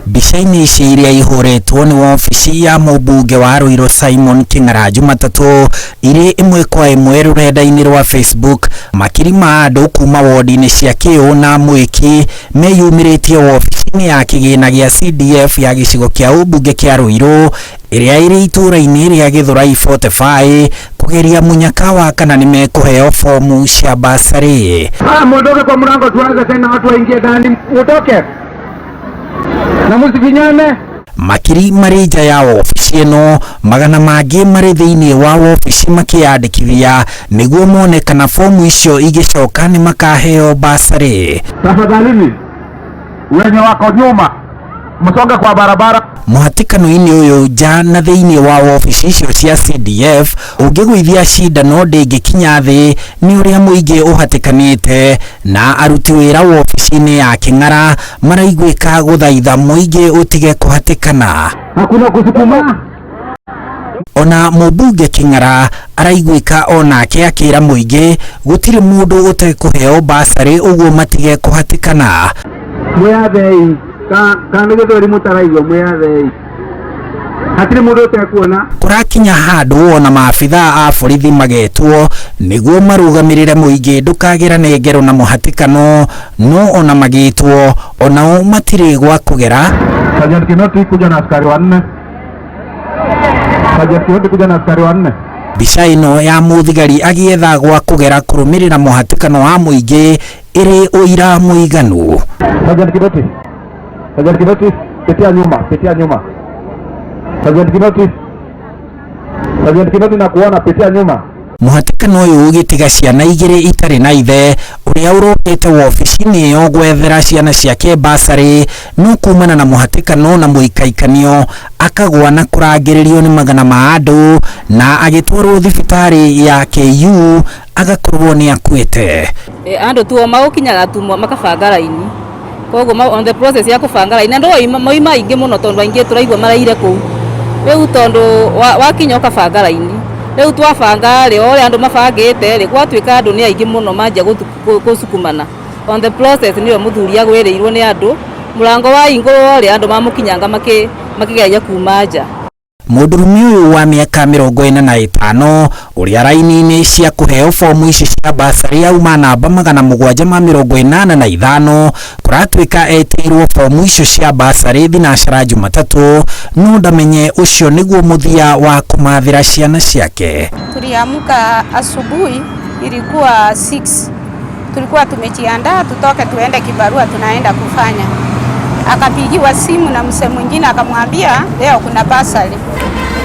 Bica-inĩ ici iria ihoretwo nĩ wabici ya mũmbunge wa Ruiru Simon Kĩng'ara Jumatatũ irĩ ĩmwe kwa ĩmwe rũrenda-inĩ rwa Facebook, makiri ma andũ kuma wodi-inĩ cia Kĩũ na Mwiki meyumĩrĩtie wabici-inĩ ya kĩgĩna gĩa CDF ya gĩcigo kĩa ũmbunge kĩa Ruiru ĩrĩa ĩrĩ itũra-inĩ rĩa Gĩthũrai 45 kugeria munyaka wa kana nimekũheo fomu cia basari. Muondoke kwa mlango, tuanze tena, watu waingie ndani, mutoke na musifinyane. Makiri marĩ nja ya wabici ĩno, magana mangĩ marĩ thĩinĩ wa wabici makĩyandĩkithia nĩguo mone kana fomu icio igĩcoka nĩ makaheo basari. Tafadhalini wenye wako nyuma msonge kwa barabara. Mũhatĩkano-inĩ ũyũ nja na thĩinĩ wa wabici icio cia CDF ũngĩgũithia cindano ndĩngĩkinya thĩ nĩ ũrĩa mũingĩ ũhatĩkanĩte, na aruti wĩra wabici-inĩ ya Kĩng'ara maraigwĩka gũthaitha mũingĩ ũtige kũhatĩkana. Hakuna kusukuma. Ona mũmbunge Kĩng'ara araigwĩka onake akĩra mũingĩ gũtirĩ mũndũ ũtekũheo basari, ũguo matige kũhatĩkana. Mwathei kana Gĩthũri mutaraigua, mwathei hatire mũndũ ũtekuona. Kũrakinya handũ ona maabitha a borithi magetwo nĩguo marũgamĩrĩre mũingĩ ndũkagerane ngero na mũhatĩkano, no ona magĩtwo onao matirĩ gwa kũgera. Sergeant Kinoti kuja na askari wanne. Sergeant Kinoti kuja na askari wanne. Mbica ĩno ya mũthigari agĩetha gwa kũgera kũrũmĩrĩra mũhatĩkano wa mũingĩ ĩrĩ ũira mũiganu. Sergeant Kinoti, Sergeant Kinoti, pitia nyuma, pitia nyuma. Sergeant Kinoti, Sergeant Kinoti na kuona, pitia nyuma. Mũhatĩkano ũyũ ũgĩtiga ciana igĩrĩ itarĩ na ithe, ũrĩa ũrokete wabici-inĩ ĩyo gwethera ciana ciake basari, no kumana na mũhatĩkano na mũikaikanio akagwa na kũrangĩrĩrio nĩ magana ma andũ na agĩtwarwo thibitarĩ ya KU agakorwo nĩ akuĩte. Andũ tuo magũkinyaga tu makabanga raini, koguo on the process ya kũbanga raini andũ moima ingĩ mũno tondũ aingĩ tũraigua maraire kũu. Rĩu tondũ wakinya ũkabanga raini, rĩu twabanga rĩ o andũ mabangĩte rĩ gwatuĩka andũ nĩ aingĩ mũno manja gũsukumana. On the process nĩyo mũthuri agwĩrĩirwo nĩ andũ, mũrango wa ingũrwo rĩ andũ mamũkinyanga makĩgeria kuma nja. Mũndũrũme ũyũ wa mĩaka 45 ũrĩa raini-inĩ cia kũheo fomu ici cia basari auma namba 785 kũratuĩka etĩirwo fomu icio cia basari thinacara Jumatatũ, no ndamenye ũcio nĩguo mũthia wa kũmathĩra ciana ciake. Tuliamka asubuhi, ilikuwa 6, tulikuwa tumejiandaa tutoke tuende kibarua tunaenda kufanya. Akapigiwa simu na mse mwingine akamwambia leo kuna basari,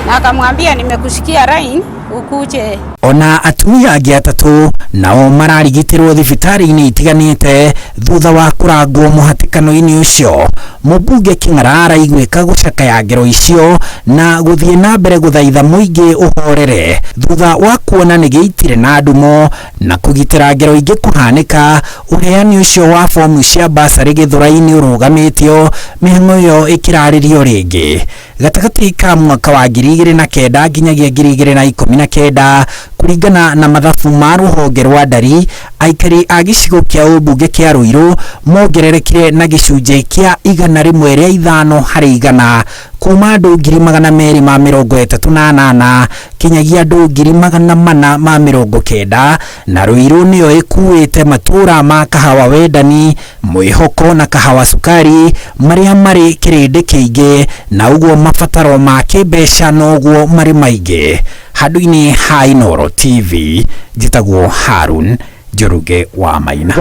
na akamwambia nimekusikia line ukuje. Ona atumia angĩ atatũ nao mararigitirwo thibitarĩ-inĩ itiganĩte thutha wa kũrangwo mũhatĩkano-inĩ ũcio. Mũmbunge Kĩng'ara araigwĩka gũcakaya ngero icio na gũthiĩ na mbere gũthaitha mũingĩ ũhorere thutha wa kuona nĩ gĩitire na ndumo na kũgitĩra ngero ingĩ kũhanĩka. Ũheani ũcio wa fomu cia basari Gĩthũrai-inĩ ũrũgamĩtio, mĩhang'o ĩyo ĩkĩrarĩrio rĩngĩ gatagatĩ ka mwaka wa 2009 nginyagia 2019 kũringana na mathabu ma rũhonge rwa ndari. Aikari a gĩcigo kĩa ũmbunge kĩa Ruiru mongererekire na gĩcunjĩ kĩa 105 harĩ 100 kuma andũ 238 kinyagia andũ 490, na Ruiru nĩyo ĩkuĩte matũra ma Kahawa Wendani, Mwĩhoko na Kahawa Sukari marĩa marĩ kĩrĩndĩ kĩingĩ, na ũguo mabataro ma kĩmbeca noguo marĩ maingĩ. Handũ-inĩ ha Inooro TV, njĩtagwo Harun Njoroge wa Maina.